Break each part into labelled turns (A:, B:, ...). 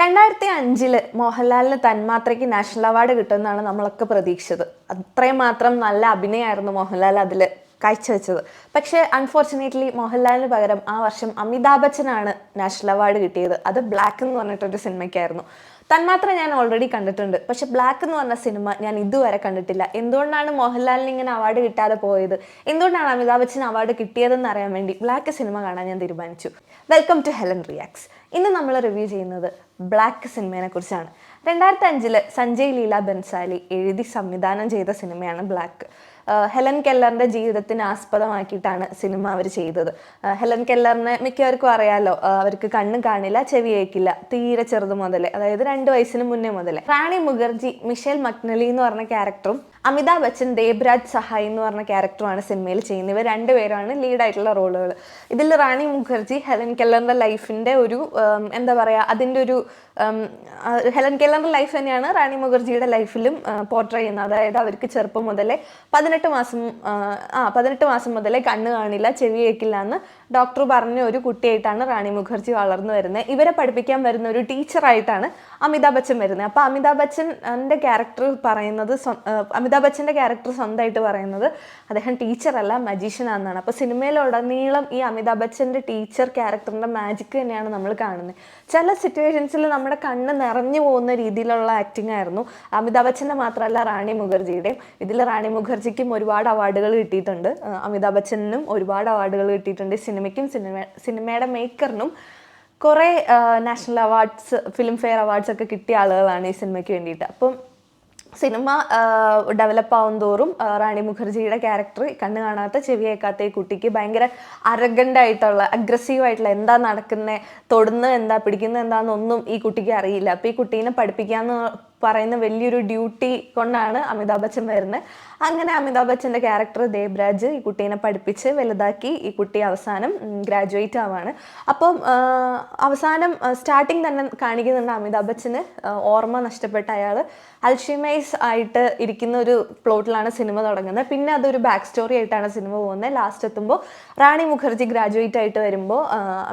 A: 2005 മോഹൻലാലിന് തന്മാത്രയ്ക്ക് national award കിട്ടുമെന്നാണ് നമ്മളൊക്കെ പ്രതീക്ഷിച്ചത്. അത്രയും മാത്രം നല്ല അഭിനയമായിരുന്നു മോഹൻലാൽ അതിൽ കാഴ്ചവെച്ചത്. പക്ഷേ അൺഫോർച്ചുനേറ്റ്ലി മോഹൻലാലിന് പകരം ആ വർഷം അമിതാഭ് ബച്ചനാണ് നാഷണൽ അവാർഡ് കിട്ടിയത്. അത് ബ്ലാക്ക് എന്ന് പറഞ്ഞിട്ടൊരു സിനിമയ്ക്കായിരുന്നു. തന്മാത്ര ഞാൻ ഓൾറെഡി കണ്ടിട്ടുണ്ട്, പക്ഷെ ബ്ലാക്ക് എന്ന് പറഞ്ഞ സിനിമ ഞാൻ ഇതുവരെ കണ്ടിട്ടില്ല. എന്തുകൊണ്ടാണ് മോഹൻലാലിന് ഇങ്ങനെ അവാർഡ് കിട്ടാതെ പോയത്, എന്തുകൊണ്ടാണ് അമിതാഭ് ബച്ചൻ അവാർഡ് കിട്ടിയതെന്ന് അറിയാൻ വേണ്ടി ബ്ലാക്ക് സിനിമ കാണാൻ ഞാൻ തീരുമാനിച്ചു. Welcome to Helen reacts. ഇന്ന് നമ്മൾ റിവ്യൂ ചെയ്യുന്നത് ബ്ലാക്ക് സിനിമയെ കുറിച്ചാണ്. 2005 സഞ്ജയ് ലീല ബൻസാലി എഴുതി സംവിധാനം ചെയ്ത സിനിമയാണ് ബ്ലാക്ക്. ഹെലൻ കെല്ലറിൻ്റെ ജീവിതത്തിന് ആസ്പദമാക്കിയിട്ടാണ് സിനിമ അവർ ചെയ്തത്. ഹെലൻ കെല്ലറിനെ മിക്കവർക്കും അറിയാലോ. അവർക്ക് കണ്ണ് കാണില്ല, ചെവി കേൾക്കില്ല, തീരെ ചെറുത് മുതലേ, അതായത് 2 വയസ്സിന് മുന്നേ മുതലേ. റാണി മുഖർജി മിഷേൽ മക്നലി എന്ന് പറഞ്ഞ ക്യാരക്ടറും അമിതാഭ് ബച്ചൻ ദേബ്രാജ് സഹായ് എന്ന് പറഞ്ഞ ക്യാരക്ടറുമാണ് സിനിമയിൽ ചെയ്യുന്നത്. ഇവർ രണ്ടുപേരാണ് ലീഡായിട്ടുള്ള റോളുകൾ. ഇതിൽ റാണി മുഖർജി ഹെലൻ കെല്ലറിൻ്റെ ലൈഫിൻ്റെ ഒരു എന്താ പറയുക, അതിൻ്റെ ഒരു ഹെലൻ കെല്ലറിൻ്റെ ലൈഫ് തന്നെയാണ് റാണി മുഖർജിയുടെ ലൈഫിലും പോർട്രേ ചെയ്യുന്നത്. അതായത് അവർക്ക് ചെറുപ്പം മുതലേ 18 മാസം മുതലേ കണ്ണ് കാണില്ല, ചെവി കേൾക്കില്ല എന്ന് ഡോക്ടർ പറഞ്ഞ ഒരു കുട്ടിയായിട്ടാണ് റാണി മുഖർജി വളർന്നു വരുന്നത്. ഇവരെ പഠിപ്പിക്കാൻ വരുന്ന ഒരു ടീച്ചറായിട്ടാണ് അമിതാഭ് ബച്ചൻ വരുന്നത്. അപ്പോൾ അമിതാഭ് ബച്ചൻ്റെ ക്യാരക്ടർ സ്വന്തമായിട്ട് പറയുന്നത് അദ്ദേഹം ടീച്ചറല്ല, മജീഷ്യനാണെന്നാണ്. അപ്പോൾ സിനിമയിലുടനീളം ഈ അമിതാഭ് ബച്ചൻ്റെ ടീച്ചർ ക്യാരക്ടറിൻ്റെ മാജിക് തന്നെയാണ് നമ്മൾ കാണുന്നത്. ചില സിറ്റുവേഷൻസിൽ നമ്മുടെ കണ്ണ് നിറഞ്ഞു പോകുന്ന രീതിയിലുള്ള ആക്ടിങ് ആയിരുന്നു അമിതാഭ് ബച്ചൻ്റെ മാത്രമല്ല റാണി മുഖർജിയുടെയും. ഇതിൽ റാണി മുഖർജിക്കും ഒരുപാട് അവാർഡുകൾ കിട്ടിയിട്ടുണ്ട്, അമിതാഭ് ബച്ചനും ഒരുപാട് അവാർഡുകൾ കിട്ടിയിട്ടുണ്ട്. സിനിമയ്ക്കും സിനിമയുടെ മേക്കറിനും കുറേ national awards, film fair awards ഒക്കെ കിട്ടിയ ആളുകളാണ് ഈ സിനിമയ്ക്ക് വേണ്ടിയിട്ട്. അപ്പം സിനിമ ഡെവലപ്പ് ആവും തോറും റാണി മുഖർജിയുടെ ക്യാരക്ടർ, കണ്ണ് കാണാത്ത ചെവി കേൾക്കാത്ത ഈ കുട്ടിക്ക് ഭയങ്കര അഗ്രസീവായിട്ടുള്ള എന്താ നടക്കുന്നത്, തൊടുന്നത് എന്താ, പിടിക്കുന്നത് എന്താണെന്നൊന്നും ഈ കുട്ടിക്ക് അറിയില്ല. അപ്പോൾ ഈ കുട്ടീനെ പഠിപ്പിക്കാമെന്ന് പറയുന്ന വലിയൊരു ഡ്യൂട്ടി കൊണ്ടാണ് അമിതാഭ് ബച്ചൻ വരുന്നത്. അങ്ങനെ അമിതാഭ് ബച്ചൻ്റെ ക്യാരക്ടർ ദേബ്രാജ് ഈ കുട്ടീനെ പഠിപ്പിച്ച് വലുതാക്കി ഈ കുട്ടി അവസാനം ഗ്രാജുവേറ്റ് ആവാണ്. അപ്പം അവസാനം സ്റ്റാർട്ടിങ് തന്നെ കാണിക്കുന്നുണ്ട് അമിതാഭ് ബച്ചന് ഓർമ്മ നഷ്ടപ്പെട്ട അയാൾ അൽഷിമൈസ് ആയിട്ട് ഇരിക്കുന്ന ഒരു പ്ലോട്ടിലാണ് സിനിമ തുടങ്ങുന്നത്. പിന്നെ അതൊരു ബാക്ക് സ്റ്റോറി ആയിട്ടാണ് സിനിമ പോകുന്നത്. ലാസ്റ്റ് എത്തുമ്പോൾ റാണി മുഖർജി ഗ്രാജുവേറ്റ് ആയിട്ട് വരുമ്പോൾ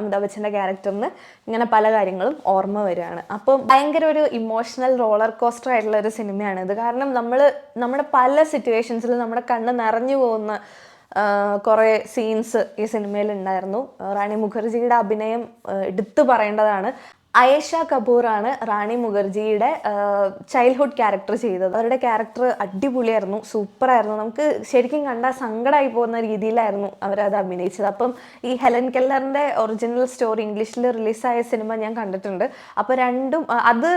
A: അമിതാഭ് ബച്ചൻ്റെ ക്യാരക്ടറിന് ഇങ്ങനെ പല കാര്യങ്ങളും ഓർമ്മ വരികയാണ്. അപ്പം ഭയങ്കര ഒരു ഇമോഷണൽ റോളർ കോസ്റ്റർ ആയിട്ടുള്ള ഒരു സിനിമയാണ് ഇത്. കാരണം നമ്മുടെ പല സിറ്റുവേഷൻസിലും നമ്മുടെ കണ്ണ് നിറഞ്ഞു പോകുന്ന കുറേ സീൻസ് ഈ സിനിമയിൽ ഉണ്ടായിരുന്നു. റാണി മുഖർജിയുടെ അഭിനയം എടുത്തു പറയേണ്ടതാണ്. അയേഷ കപൂറാണ് റാണി മുഖർജിയുടെ ചൈൽഡ്ഹുഡ് ക്യാരക്ടർ ചെയ്തത്. അവരുടെ ക്യാരക്ടർ അടിപൊളിയായിരുന്നു, സൂപ്പറായിരുന്നു. നമുക്ക് ശരിക്കും കണ്ടാൽ സങ്കടമായി പോകുന്ന രീതിയിലായിരുന്നു അവരത് അഭിനയിച്ചത്. അപ്പം ഈ ഹെലൻ കെല്ലറിൻ്റെ ഒറിജിനൽ സ്റ്റോറി ഇംഗ്ലീഷിൽ റിലീസായ സിനിമ ഞാൻ കണ്ടിട്ടുണ്ട്. അപ്പോൾ രണ്ടും അത്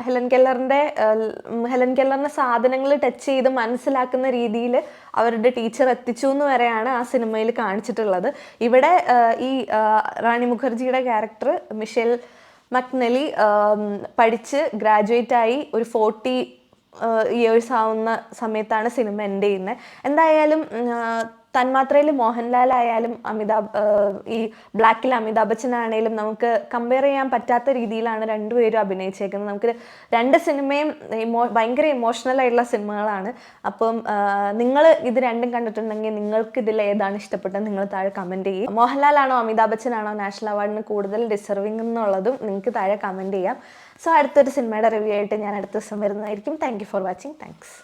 A: ഹെലൻ കെല്ലറിൻ്റെ സാധനങ്ങൾ ടച്ച് ചെയ്ത് മനസ്സിലാക്കുന്ന രീതിയിൽ അവരുടെ ടീച്ചർ എത്തിച്ചു എന്ന് വരെയാണ് ആ സിനിമയിൽ കാണിച്ചിട്ടുള്ളത്. ഇവിടെ ഈ റാണി മുഖർജിയുടെ ക്യാരക്ടർ മിഷേൽ മക്നലി പഠിച്ച് ഗ്രാജുവേറ്റ് ആയി ഒരു 40 years ആവുന്ന സമയത്താണ് സിനിമ എൻഡ് ചെയ്യുന്നത്. എന്തായാലും തന്മാത്രയിൽ മോഹൻലാൽ ആയാലും ഈ ബ്ലാക്കിൽ അമിതാഭ് ബച്ചൻ ആണെങ്കിലും നമുക്ക് കമ്പയർ ചെയ്യാൻ പറ്റാത്ത രീതിയിലാണ് രണ്ടുപേരും അഭിനയിച്ചേക്കുന്നത്. നമുക്ക് രണ്ട് സിനിമയും ഭയങ്കര ഇമോഷണൽ ആയിട്ടുള്ള സിനിമകളാണ്. അപ്പം നിങ്ങൾ ഇത് രണ്ടും കണ്ടിട്ടുണ്ടെങ്കിൽ നിങ്ങൾക്ക് ഇതിൽ ഏതാണ് ഇഷ്ടപ്പെട്ടത് നിങ്ങൾ താഴെ കമൻറ്റ് ചെയ്യും. മോഹൻലാലാണോ അമിതാഭ് ബച്ചൻ ആണോ നാഷണൽ അവാർഡിന് കൂടുതൽ ഡിസർവിംഗ് എന്നുള്ളതും നിങ്ങൾക്ക് താഴെ കമൻറ്റ് ചെയ്യാം. സോ അടുത്തൊരു സിനിമയുടെ റിവ്യൂ ആയിട്ട് ഞാൻ അടുത്ത ദിവസം വരുന്നതായിരിക്കും. Thank you for watching. Thanks.